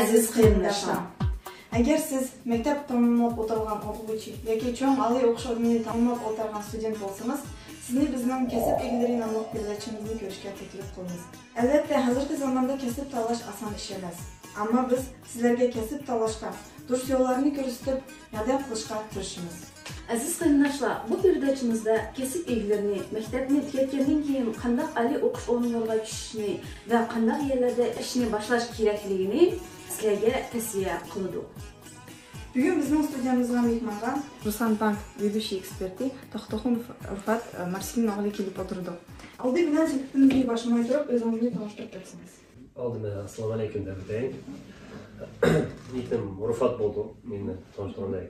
aziz qarindoshlar. Agar siz maktab tamomlab o'tirgan o'quvchi yoki cho'ng oliy o'qish o'rnini tamomlab o'tirgan student bo'lsangiz, sizni bizning kasb egalari nomli ko'rsatuvimizni ko'rishga taklif qilamiz. Albatta, hozirgi zamonda kasb tanlash oson ish emas. Ammo biz sizlarga kasb tanlashga, durust yo'llarni ko'rsatib, yordam qilishga tirishamiz. Aziz qarindoshlar, bu ko'rsatuvimizda kasb egalarini maktabni tugatgandan keyin qanday oliy o'qish o'rnlariga tushishni va qanday yerlarda ishni boshlash kerakligini sizlarga tavsiya qildik. Bugun bizning studiyamizga mehmonga Ruslan Bank ведущий eksperti To'xtaxunov Rufat Marsilning o'g'li kelib o'tirdi. Oldi bilan suhbatimizni boshlamay turib, o'zingizni tanishtirib bersangiz. Aldымен assalomu alaykum deb o'taylik. Nitim Rufat bo'ldi. Meni tanishtirgandek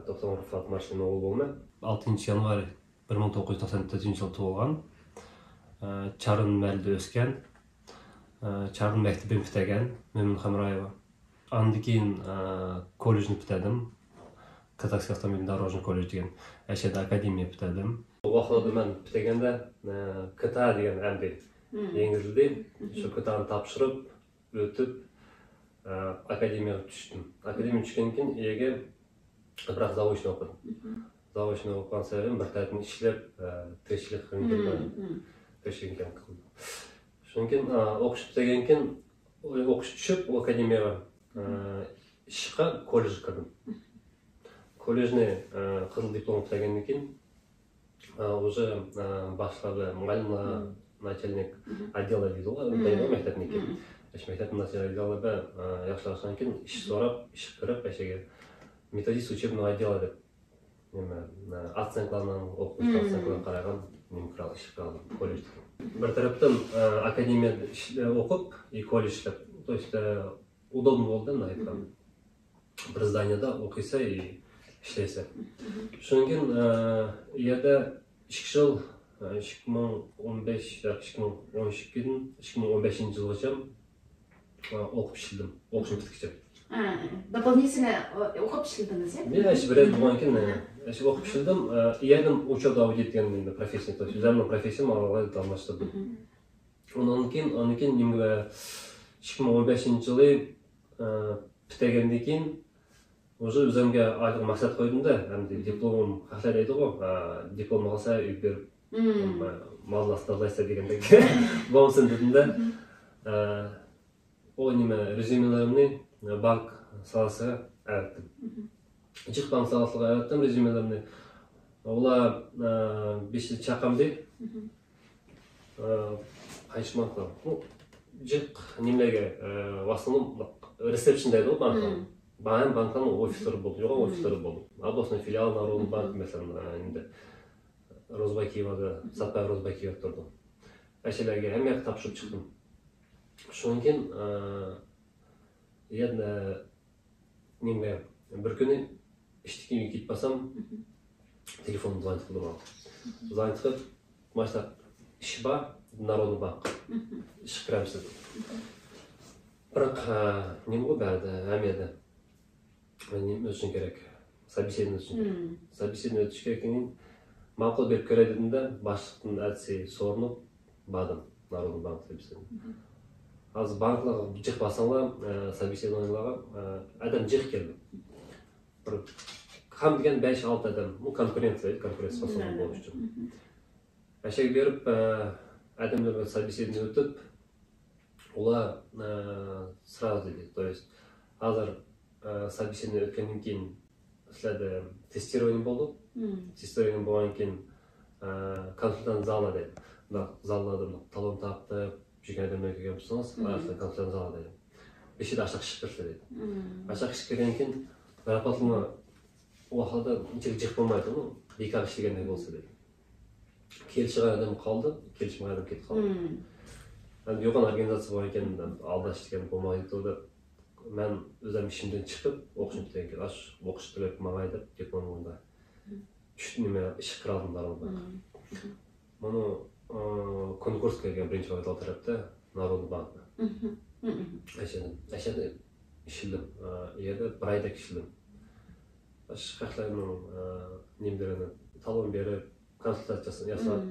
To'xtaxunov Rufat Marsilning o'g'li bo'lman. 6 yanvar 1994 yil tug'ilgan. Charun Malda o'sgan. Charun maktabini bitigan Mo'min Hamroyeva. Andan keyin kollejni bitirdim. Kazakskiy avtomobil дорожный kollej degan ashada akademiya bitirdim. Bu vaqtda men bitirganda KTA degan amdi yengildi. Shu KTAni topshirib, o'tib akademiyaga tushdim. Akademiyaga tushgandan keyin yerga biroq zavodni o'qidim. Zavodni o'qigan sayin bir tarafni ishlab, tirikchilik qildim. Shundan keyin o'qish bitirgandan keyin o'qish tushib, akademiyaga ishga kollejga kirdim. Kollejni qizil diplom bitirgandan keyin уже boshladi muallimlar, начальник отдела deydi, maktabniki. Maktabning начальник отделida yaxshilashdan keyin ish so'rab, ish kirib, o'shaga metodист учебного отдела deb оценкаларni o'qish otsonkalarga qaragan ish qildim kollejda. Bir tarafdan akademiyada o'qib, kollej ishlab, то есть удобно bo'ldi, aytgan. Bir zdaniyada o'qiysa, ishlaysa. Shundan keyin yerda 2 yil 2015 yoki 2012dan 2015-yilgacha o'qib ishladim. O'qishni bitirguncha. Дополнительно o'qib ishladingiz-ya? Men ish bir bo'lgan keyin o'qib ishladim. Yerdan учет audit degan professiya, то есть o'zimning professiyam orqali tanlashtirdim. Undan keyin nimga 2015-yili bitirgandan keyin уже o'zimga aniq maqsad qo'ydim-da, endi diplomim haqlar edi-ku, diplom olsa uy berib, mallас тазайса degandek bo'lsin dedim-da. O nima rezюмелаrimni bank salasiga avatdim. Ichiq bank salasiga avatdim rezюмелаrimni. Ular 5 yil chaqamdi. Qayshmoqda. Ichiq nimaga в основном reception deydi u bankda. Bankning ofislari bo'ldi, yo'q ofislari bo'ldi. Областной филиал Народный банк masalan endi Rozbakiyevda, Satpay Rozbakiyevda turdim. Ashlarga ham yoq topshirib chiqdim. Shundan keyin yana nima bir kuni ishga ketib qolsam, telefon звонит qildim. Звонит qilib, "Mashta ish bor, Народный bank. Ish qiramsiz?" Biroq nima bo'ldi, hamyada nima uchun kerak? Собеседование uchun. Собеседование o'tish kerak ekan. Ma'qul berib ko'ray dedim-da, boshliqning aytsa so'rinib bordim Народный bank собеседование. Hozir banklar jiq basanglar, собеседованиеларga adam jiq keldi. Bir ham degan 5-6 adam, bu konkurensiya fason bo'lish uchun. Ashak berib adamlarga собеседование o'tib, ular сразу dedi. То есть hozir собеседование o'tgandan keyin sizlarda testирование bo'ldi. Testирование bo'lgandan keyin konsultant zalda dedi. Zalda talon topdi, жүрген адамдар келген болсаңыз, консультант залы dedi. Беші ашық ішіп кірді dedi. Ашық ішіп келгеннен кейін зарплатаны уақытта jiq болмайды, бекар ішлегендей болса dedi. Келшіған адам қалды, келшімеген адам кетіп қалды. Енді оған организация болған екен, алдаш деген болмайды деп, мен өзім ішімден шығып, оқышын бітірген кейін, оқыш төлеп маңай деп, диплом онда. Ішіп кіре алдым Народный банк. Мұны конкурсқа келген бірінші вокзал тарапта Народный банкна. Әшеді ішілдім, еді бір айда ішілдім. Шыққақларының немдеріні талон беріп, консультация жасап.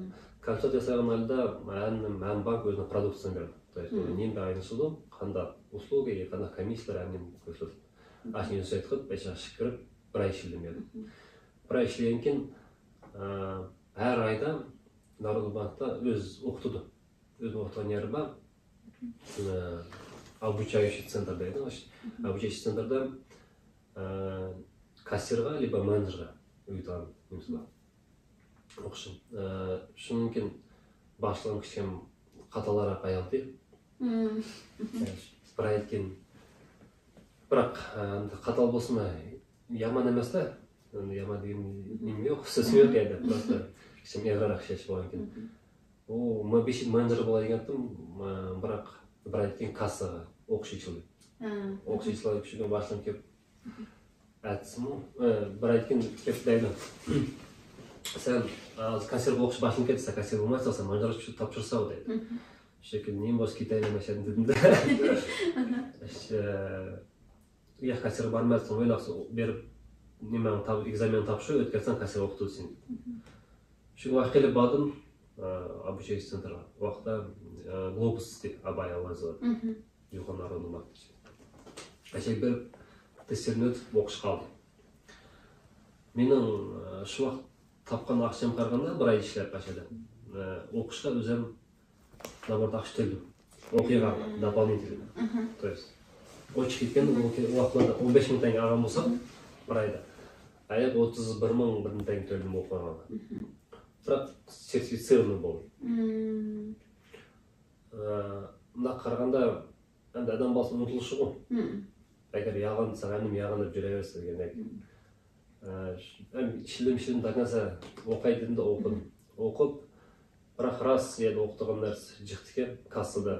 Консультация жасаған алда мән банк өзінің продукциясын берді. То есть нем айны суду канда услуги, канда комиссиялар әмнен көрсөтүп. Ашын өсөйт кылып, бешак шикирип, бір ай ишледим еді. Бір ай ишлеген кейін әр айда Народный банкта өз оқытуды. Өз оқытқан жері бар. Обучающий центр дейді. Обучающий центрда кассирға, либо менеджерға ұйытған немісі оқышым. Шынын кейін басшылығым кішкем қаталара қаялды. Бір ай кейін бірақ қатал болсын ма, яман емес та, яман деген нем жоқ, сөзім жоқ еді, просто кішкем еграрақ шешіп болған екен. Мен бешік менеджер бола дегенім, бірақ бір ай кейін кассаға оқыш ешілді. Оқыш ешілді кішігін басылым кеп әтісім, бір ай кейін кеп дәйді. Сен кассир оқыш басылым кетті, сен кассир болмайсың, сен менеджер үші тапшырса дейді. Шекін нем болсы Китайда мәшәдін дедім де. Я кассир бармайсың, ойлақсы беріп, экзамен тапшы, өткерсен кассир оқыту сен. Шекін уақыт келіп бадым, обучающий центрға. Уақытта глобус істе, Абай Аллазылады. Юхан Народный банк. Әшек беріп, тесттерін өтіп, оқыш қалды. Менің шу уақыт тапқан ақшам қарғанда бір ай ішлеп қашады. Оқышқа өзім наборда ақш төлдім. Оқиға дополнительно. То есть, очық кеткен уақытында 15 мың тәңге ағам болса, бір айда. Аяқ 31 мың бірін тәңге төлдім оқығанға. Бірақ сертифицированный болды. Мына қарғанда адам балсын ұмытылышы ғой. Әгер яған сағаным яғанып жүре берсі деген. Шілдім таңаса оқай дедім де оқыдым. Оқып, бірақ рас еді оқытыған нәрсі жықтыке кассада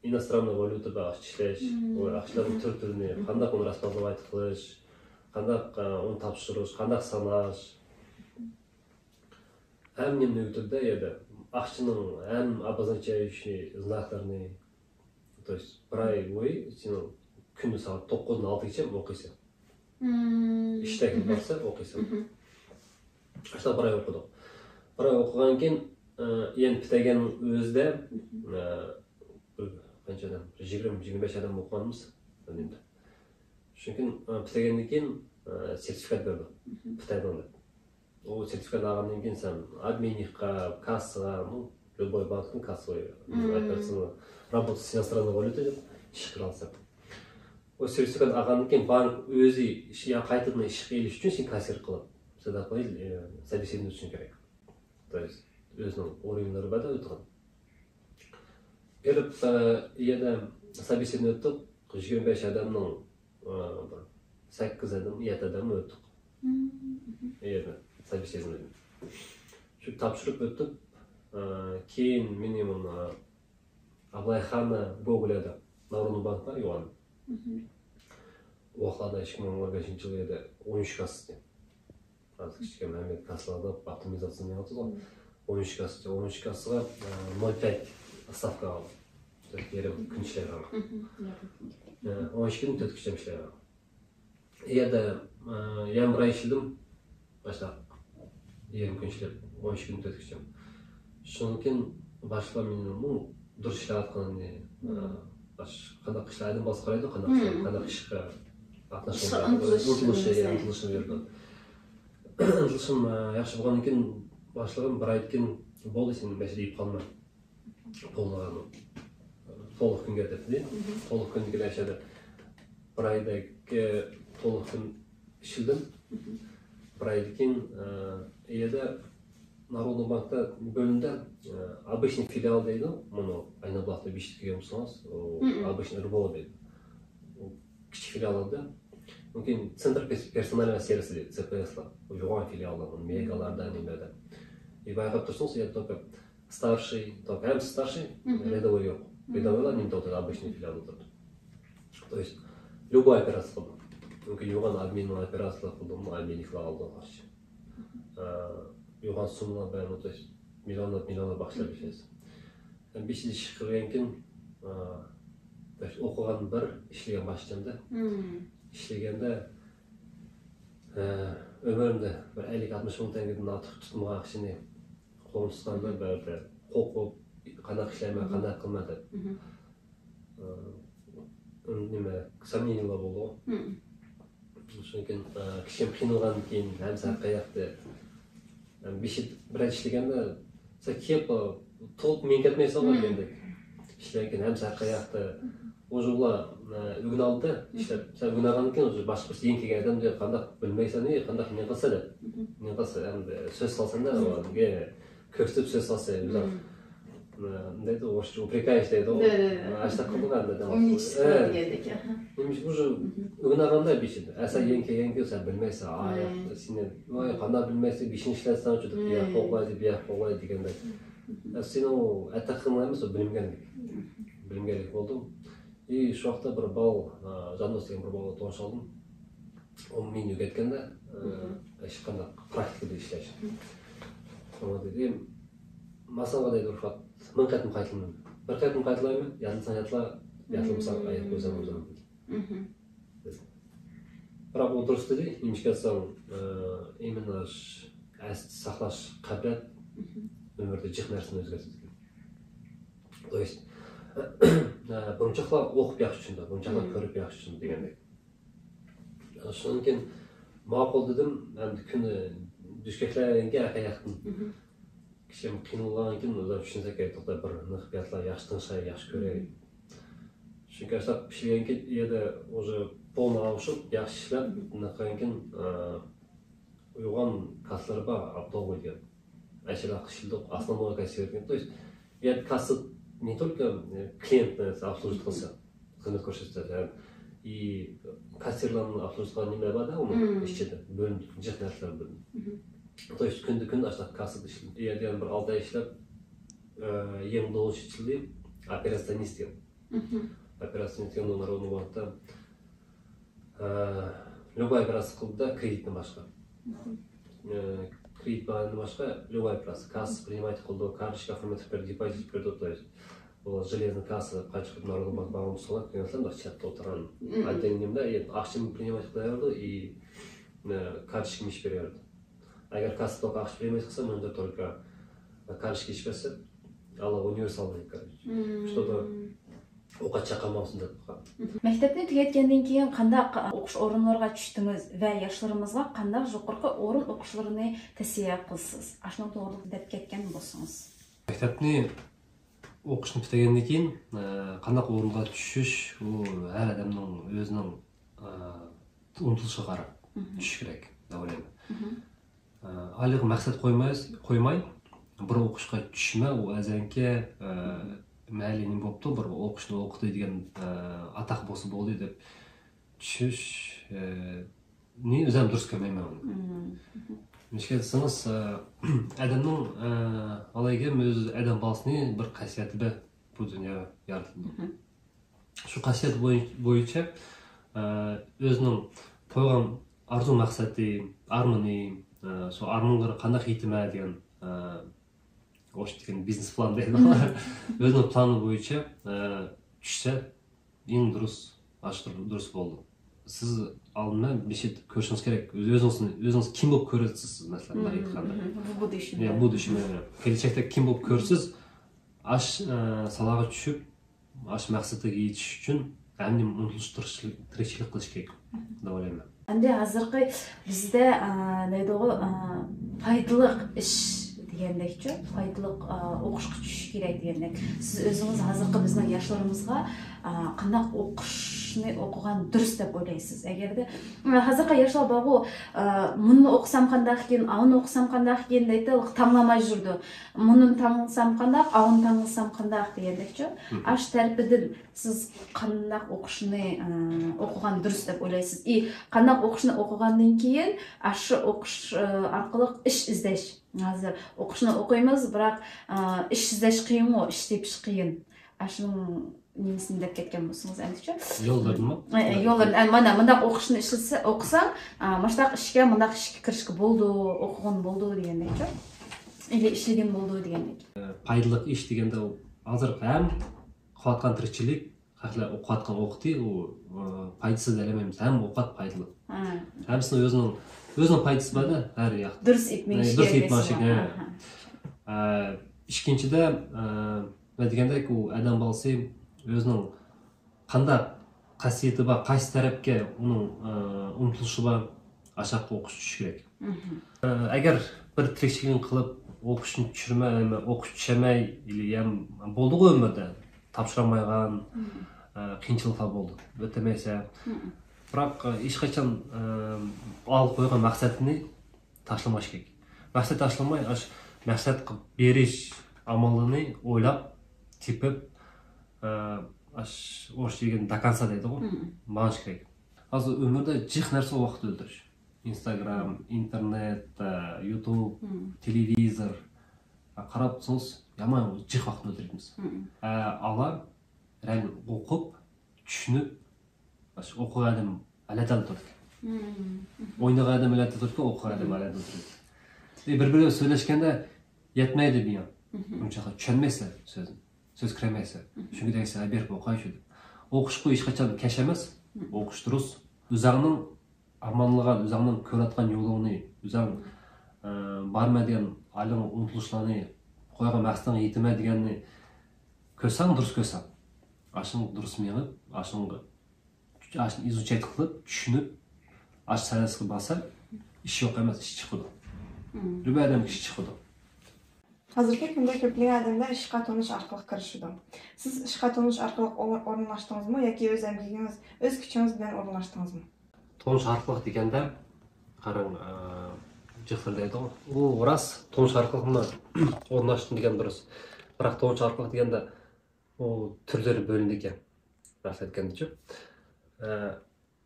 иностранная валютада ақша ішлеш, ақшалардың түр-түріне, қандақ оны распознавать қылыш, қандақ оны тапшырыш, қандақ санаш. Әмнен өтірді еді, ақшының әм обозначающий знақтарыны, то есть бір ай бойы, сен күні сағат 9-дан 6-ға шейін оқисың. Іштәген барса оқисың. Ашта бір ай оқыдық. Бір ай оқыған кейін, ең бітеген өзді, қаншадан, 20-25 адам оқығанымыз. Шүнкен бітегеннен кейін сертификат берді, бітайдан. Ол сертификат алғаннан кейін сен обменникқа, кассаға, любой банктың кассовой операцияны работа с иностранной валютой деп шықыр алсақ. Ол сертификат алғаннан кейін банк өзі қайтадан ішкі еліш үшін сен кассир қылып, собеседование үшін керек. То есть өзінің уровеньлері бәді өтіған. Беріп, еді собеседование өттік, 25 адамның 8 адам, 7 адам өттік. Еді собеседование. Шүк тапшырып өттік, кейін менің Аблайхана Гоголяда Народный банк бар, Иоанн. Оқылада 2015 жылы еді 13 кассыды. Қазір кішкем әмет кассалады, оптимизацияны алды ғой. 13 кассыды. 13 кассыға 0,5 ставка алды. Ерім күн ішлер алды. 13 күн төт күштем ішлер алды. Еді, ем бір ай ішілдім, башта ерім күн ішлер, 13 күн төт күштем. Шынкен башла менің дұрыс ішлер атқанын қандақ ішлер әдім басы қарайды, қандақ ішкі ұмтылышы берді. Ұмтылышым яқшы болған екен, башылығым бір айткен болды сен мәселе еп қалма. Толық күнге деп, толық күн деген әшеді. Бір айда толық күн ішілдім. Бір айды кен еді Народный банкта бөлінді обычный филиал дейді, мұны Айнабулақта бештікке ұмсаңыз, обычный РБО дейді. Кіші филиалында, мүмкін центр персонального сервиса дейді, ЦПС-ла, жоған филиалда, мегаларда, немеді. И байғап тұрсыңыз, еді только старший, только әмсі старший, рядовой жоқ. Рядовойлар немді отырды, обычный филиал отырды. То есть, любой операция қылдым. Мүмкін жоған обменный операциялар қылдым, обменниклар алды қаршы. Yoğun sunumlar beğendim, то есть milyonlar bakışlar bir şeyiz. Ben bir şey çıkırırken okuğan bir işleyen başlayanda, işlegende ömrümde bir 50-60 мың теңгеден артық tutmağa akşini қолым тұтқанда бәрі қоқып, qanday ishlayman, qanday qilma deb. Nima sомнениялар bo'ldi. Shundan keyin kishim qiynalgandan keyin ham sarqayapti. Bir ishlaganda sen kelib to'liq men ketmaysan degandek. Ishlardan keyin ham sarqayapti. O'zinglar o'rgan oldi, ishlab, sen o'rgangandan keyin o'zi boshqasi yeng kelgan odam deb qanday bilmaysan, qanday ne qilsa deb. Ne qilsa endi so'z solsanda, unga ko'rsatib so'z solsa, deydi, o'sha упрекаешь deydi. Ashta qilgan dedi. Umnichskiy Nimish уже o'rganganda beshidi. Sen yeng kelgan sen bilmaysan, seni voy qanday bilmaysan, beshinchi ishlatsan uchun buyoq qo'ylaydi degandek. Sen u ataqimlar emas, bilimgalik bo'ldim. Shu vaqtda bir bal, Jandos degan bir balla to'g'ri oldim. U meni o'rgatganda hech qanday praktikada ishlash. Ona dedim, masalan deydi Urfat, ming qatim qaytlayman. Bir qatim qaytlayman, yozilsan yozilmasa aytib qo'ysam o'zim. Biroq u durust dedi, nimishkasam именно asli saqlash qobiliyat umrda jiq narsani o'zgartiradi. То есть bunchaqlar o'qib yaxshi tushundi, bunchaqlar ko'rib yaxshi tushundi degandek. Shundan keyin ma'qul dedim, endi kuni dushkaklarga yaqin. Kishim qiynalgandan keyin o'zim tushunsa kerak, to'xtab bir nihbiyatlar yaxshi tinchlaylik, yaxshi ko'raylik. Chunki ashlab ishlagan keyin yerda o'zi polni olishib, yaxshi ishlab, naqagan keyin uyg'on kassalar bor, avtobus bo'lgan. Ashlar qishildiq, основной кассир ekan. То есть, bu kassa не только клиентni обслуживать qilsa, xizmat ko'rsatadi, и kassirlarni обслуживать qilgan nima borda, uni ichida bo'linib, jiq narsalar bo'linib. То есть, kun ashlab kassada ishlaydi. Yerdan bir 6 oy ishlab, eng dolishchilik operaционист ekan. Operaционист ekan народный bankda любой операция qildi, kreditni boshqa. Кредит банкны башка любая операция. Касса принимать qildi, карточка оформить per депозит berdi, то есть bu железный kassa qaytib Народный банк bağımlı solab, qo'yganlar chatda o'tirgan. Aytganimda, ақшаны принимать qilardi и карточка ish berardi. Agar kassa to'q ақша принимать qilsa, unda только карточка ish bersa, Allah универсальный, короче. Что-то o'qqa chaqalmasin deb qo'ygan. Maktabni tugatgandan keyin qanday o'qish o'rinlariga tushdingiz va yoshlarimizga qanday yuqorqi o'rin o'qishlarini tavsiya qilasiz? Ashuni to'g'ri deb ketgan bo'lsangiz. Maktabni o'qishni tugagandan keyin qanday o'ringa tushish, u har odamning o'zining umtilishiga qarab tushish kerak, deb o'ylayman. Haliga maqsad qo'ymay, bir o'qishga tushma, u azanki mayli nima bo'pti, bir o'qishni o'qidi degan ataq bo'ldi deb tushish men o'zim durust ko'rmayman uni. Nishga desangiz, odamning alayga o'z odam bolasining bir qasiyati bor bu dunyoga yaratildi. Shu qasiyat bo'yicha o'zining qo'ygan arzu maqsadi, armoni, shu armonlarga qanday yetma degan degan biznes plan deydi. O'zining plani bo'yicha tushsa eng durust bo'ldi. Siz oldindan beshit ko'rishingiz kerak. O'zingiz kim bo'lib ko'rasiz, masalan, aytganda. Bu düşünme. Kelajakda kim bo'lib ko'rsiz, ash salaga tushib, ash maqsadga yetish uchun hamda umtilish tirikchilik qilish kerak, deb o'ylayman. Endi hozirgi bizda deydigu foydali ish degandekchi, foydali o'qishga tushish kerak degandek. Siz o'zingiz hozirgi bizning yoshlarimizga qanday o'qishni o'qigan durust deb o'ylaysiz? Agarda hozirgi yoshlar borku, buni o'qisam qanday ekan, avni o'qisam qanday ekan deydi, tanlamay yurdi. Buni tanlasam qanday, avni tanlasam qanday degandekchi. Ash tarafidan siz qanday o'qishni o'qigan durust deb o'ylaysiz? Qanday o'qishni o'qigandan keyin shu o'qish orqali ish izlash. Hozir o'qishni o'qiymiz, biroq ish izlash qiyin, ish tepish qiyin. Ashuni nemisini deb ketgan bo'lsangiz, aytchi. Yo'llarmi? Yo'llarni mana bunday o'qishni o'qisam, mana ishga, mana ishga kirishga bo'ldi, o'qigan bo'ldi degandekchi. Ishlagan bo'ldi degandek. Foydali ish deganda hozir ham qilayotgan tirikchilik, haqla o'qiyotgan o'qiti, u foydasiz delamaymiz, ham o'qat foydali. Hammasini o'zining foydasi bor-da, har yoq. Durust etmoq kerak. ikkinchida nima degandek u odam bolasi o'zining qanday qasiyati bor, qaysi tarafga uning umtilishi bor, ashaqqa o'qish tushish kerak. Agar bir tirikchilik qilib o'qishni tushamay ham bo'ldi ғой өмірде, topshirolmagan qiyinchiliklar bo'ldi. O'tamasa, biroq hech qachon olib qo'ygan maqsadini tashlamash kerak. Maqsad tashlamay, maqsad qilib berish amalini o'ylab, tepib, o'sha degan до конца deydi ғой, ma'nish kerak. Hozir өмірде jiq narsa vaqt o'ldirish. Instagram, internet, YouTube, televizor qarab tursangiz, yomon jiq vaqt o'ldiramiz. Allar o'qib, tushunib, o'qigan odam aladal turadi. O'ynagan odam aladal turadi, o'qigan odam aladal turadi. Bir-biriga söylashganda yetmaydi bu ham. Uncha tushunmaysa so'zni. Söz kiremaysa. Shunga deysa, berib o'qaychi deb. O'qish qo'y hech qachon kash emas. O'qish durust. O'zingning amanlığa, o'zingning ko'ratgan yo'lingni, o'zing bormaydigan alim umtilishlarni, qo'ygan maqsadga yetmaydiganni ko'rsang, durust ko'rsang. Ashing durust menib, ashing izучать qilib, tushunib, ash sarasiga basa, ish yo'q emas, ish chiqadi. Rüba adam ish chiqadi. Hozirgi kunda ko'plab odamlar ishga tonish orqali kirishadi. Siz ishga tonish orqali o'rinlashdingizmi yoki o'z emgigingiz, o'z kuchingiz bilan o'rinlashdingizmi? Tonish orqali deganda, qarang, jiqlar deydi. U rost tonish orqali o'rinlashdim degan durust. Biroq tonish orqali deganda u turlari bo'linadi ekan. Rost aytgancha.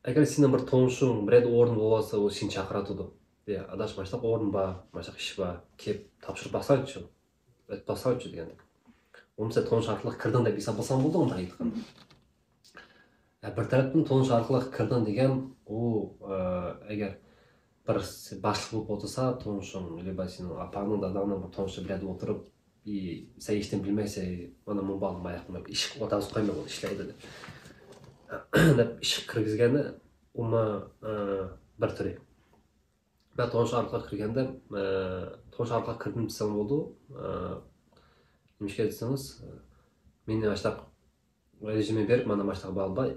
Agar sening bir tonishing bir o'rin bo'lsa, u seni chaqiradi. Ya adashmasdan o'rin bor, mashaq ish bor, kelib topshirib basangchi. Basangchi deganda. O'msa tonish orqali kirding deb hisoblasam bo'ldi, unda aytgan. Bir tarafdan tonish orqali kirding degan, u agar bir boshliq bo'lib o'tirsa, tonishing, yoki sening apangning dadangning bir tonishi bilan o'tirib, sen ishdan bilmaysa, mana bu bal mayaqni ish o'taz qo'ymay ishlaydi deb. Deb ish kirgizganda, uni bir turi. Ben tonish orqali kirganda, tonish orqali kirdim desam bo'ldi. Nimishga desangiz, meni mashtaq rejimi berib, mana mashtaq bo'lmay,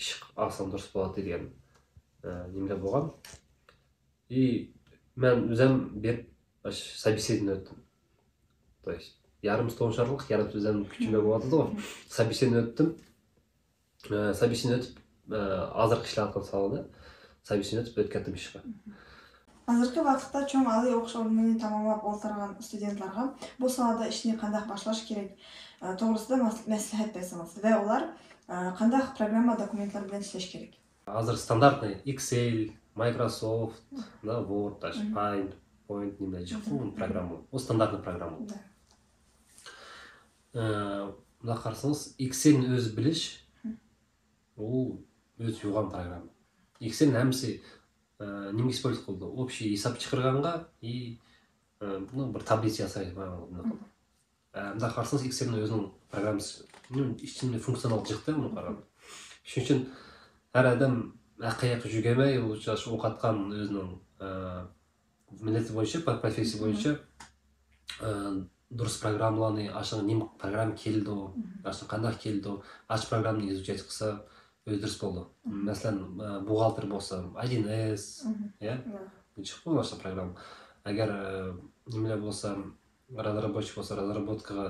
ish olsam durust bo'ladi degan nimalar bo'lgan. Men o'zim berib, собеседование o'tdim. То есть, yarim tonish orqali, yarim o'zim kuchimda bo'ladi-ku. Собеседование o'tdim. Собеседование o'tib, hozirgi ishlarga soldi. Собеседование o'tib o'tkazdim ishga. Hozirgi vaqtda cho'ng oliy o'qish o'rnini tamomlab o'tirgan studentlarga bu sohada ishni qanday boshlash kerak to'g'risida maslahat bersangiz va ular qanday programma dokumentlar bilan ishlash kerak? Hozir standartniy Excel, Microsoft, Word, PowerPoint nimlar chiqqan programma. O standartniy programma. Buna qarasangiz, Excel'ni o'zi bilish u o'zi yo'g'on programma. Excel hamsi nima использовать qildi? Общий hisob chiqarganga bir tablitsa yasaydi mana bunday. Bunda qarasangiz Excel'ni o'zining programmasi, ichida funksional jiqda uni qarang. Shuning uchun har odam aqayaqqa jugamay, o'qatgan o'zining millati bo'yicha, professiya bo'yicha durust programmalarni, ashuna nima program keldi, ashuna qanday keldi, ash programmani izучать qilsa o'zdirib bo'ldi. Masalan, buxgalter bo'lsa, 1S, ya, chiqib bo'lsa program. Agar nimalar bo'lsa, razработчик bo'lsa, razработкаga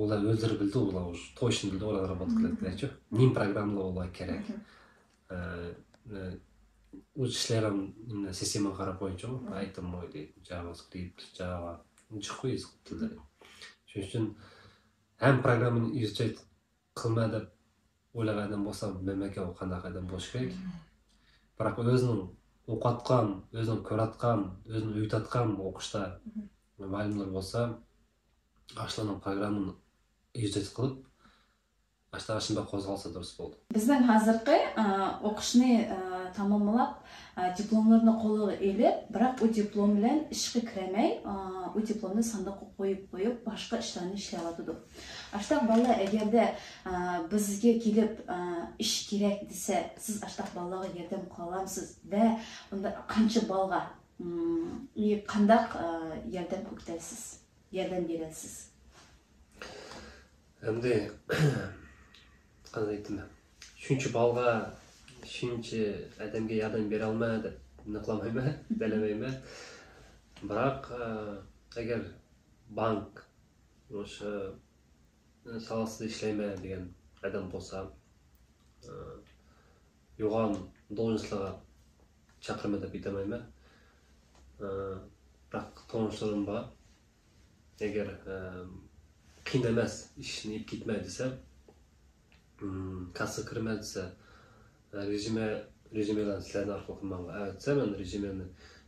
ular o'zlari bildi, ular точно bildi, ular razработка qiladi-chi. Nim programmalar ular kerak. O'z ishlarim sistemaga qarab bo'yicha, Python, JavaScript, Java, chiqib tillar. Shuning uchun ham programmani izучать qilmadi o'ylagan bo'lsam, bilmagan qanday qadam bo'lish kerak. Biroq o'zining o'qatgan, o'zining ko'ratgan, o'zining o'ytatgan o'qishda ma'lumotlar bo'lsa, ashlarning programmani izучать qilib, ashunda qo'zg'alsa durust bo'ldi. Bizning hozirgi o'qishni tamomlab, diplomlarni qo'liga elib, biroq u diplom bilan ishga kiramay, u diplomni sandiqqa qo'yib, boshqa ishlarni ishlayotdi. Ashtaq bolalar agarda bizga kelib ish kerak desa, siz ashtaq bolalarga yordam qila olamsiz va unda qancha bolaga qanday yordam ko'rsatasiz, yordam berasiz? Endi qanday aytdim? Shuncha balga, shuncha odamga yordam bera olmayman deb niqlamayman, bilamayman. Biroq agar bank o'sha sohasida ishlayman degan odam bo'lsa, yo'g'on должностьlarga chaqirma deb aytamayman. Biroq tanishlarim bor. Agar qiyin emas ishni ip ketmaydi desa, kassa kirmaydi desa, rezumelarni sizlarni orqali menga aytsa, men rezumeni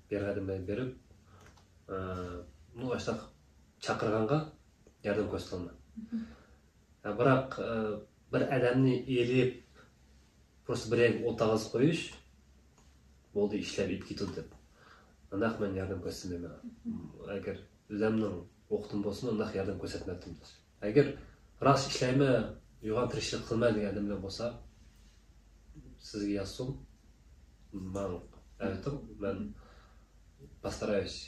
berganimdan berib, ashtaq chaqirganga yordam ko'rsataman. Biroq bir odamni elib, просто bir yerga o'tag'iz qo'yish bo'ldi, ishlab ip ketdi deb. Undaq men yordam ko'rsatmayman. Agar o'zimning vaqtim bo'lsa, undaq yordam ko'rsatmayman. Agar rost ishlayman, yo'g'ontirishlik qilmaydigan bo'lsa, sizga yozsam, men aytdim, men постараюсь,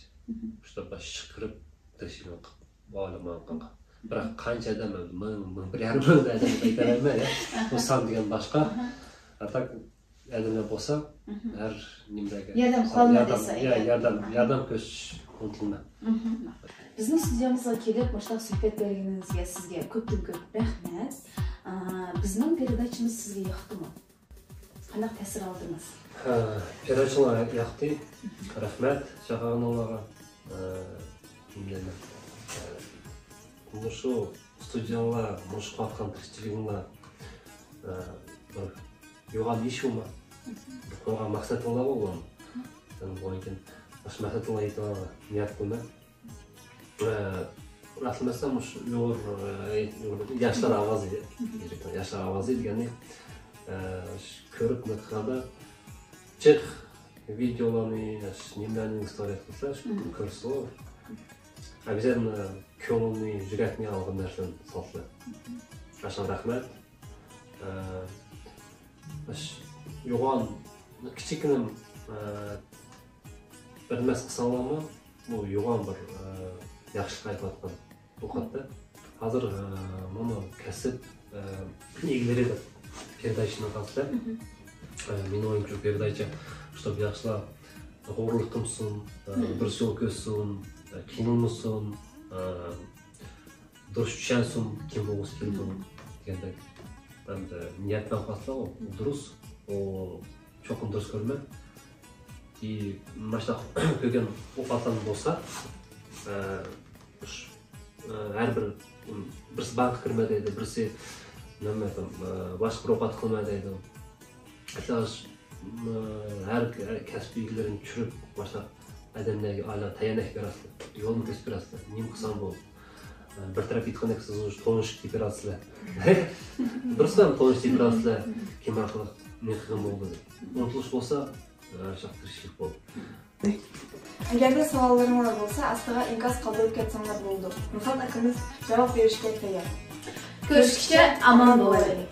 чтобы chiqirib tirishlik bo'laman qanqa. Biroq qancha odam, men bir yarim ming odam aytaman, bu son degan boshqa. Atak odamlar bo'lsa, har nimaga yordam qilma desa, yordam ko'rsatish unutma. Bizning studiyamizga kelib, boshqa suhbat berganingizga sizga ko'pdan-ko'p rahmat. Bizning передачamiz sizga yoqdimi? Qanday ta'sir oldingiz? Передачалар yoqdi. Rahmat chaqirganlarga. Shu studiyalar, shu qatqan tirikchiliginglar yo'g'on ish bo'lma. Qo'ygan maqsadinglar bo'lgan. Lekin shu maqsadlarga niyat qilma. Rasmlasam shu yoshlar ovozi, yoshlar ovozi degani ko'rib naqada chiq videolarni, nimalarni story qilsa, ko'rsa, обязательно ko'ngilni, yurakni olgan narsani sotla. Ashon rahmat. Yo'g'on kichikina bir nima qilsanglarmi, bu yo'g'on bir yaxshi qaytayotgan bu qatda. Hozir mana kasb egalari deb передачаны qilsa, men o'yimcha передача, чтобы yaxshilar g'ururlik qilsin, bir yo'l ko'rsin, qiynalmasin, dұрыс tushunsin, kim bo'lsa keldi degandek. Endi niyatdan qilsa, u durust, u cho'qim durust ko'rma. Mana shu ko'rgan o'qatan bo'lsa, har birisi bank kirmaydi deydi, birisi nima aytam, boshqa bir ovqat qilmaydi deydi. Har kasb egilarini tushirib, boshqa odamlarga ala tayanak berasizlar, yo'lni ko'rsatib berasizlar. Nima qilsam bo'ldi? Bir taraf aytgandek siz o'zi tanishib deb berasizlar. Birisi ham tanishib deb berasizlar. Kim orqali men qilgan bo'ldi. Unutilish bo'lsa, shaqtirishlik bo'ldi. Agarda savollaringiz bo'lsa, astiga inkos qoldirib ketsanglar bo'ldi. Rufat akamiz javob berishga tayyor. Ko'rishguncha omon bo'laylik.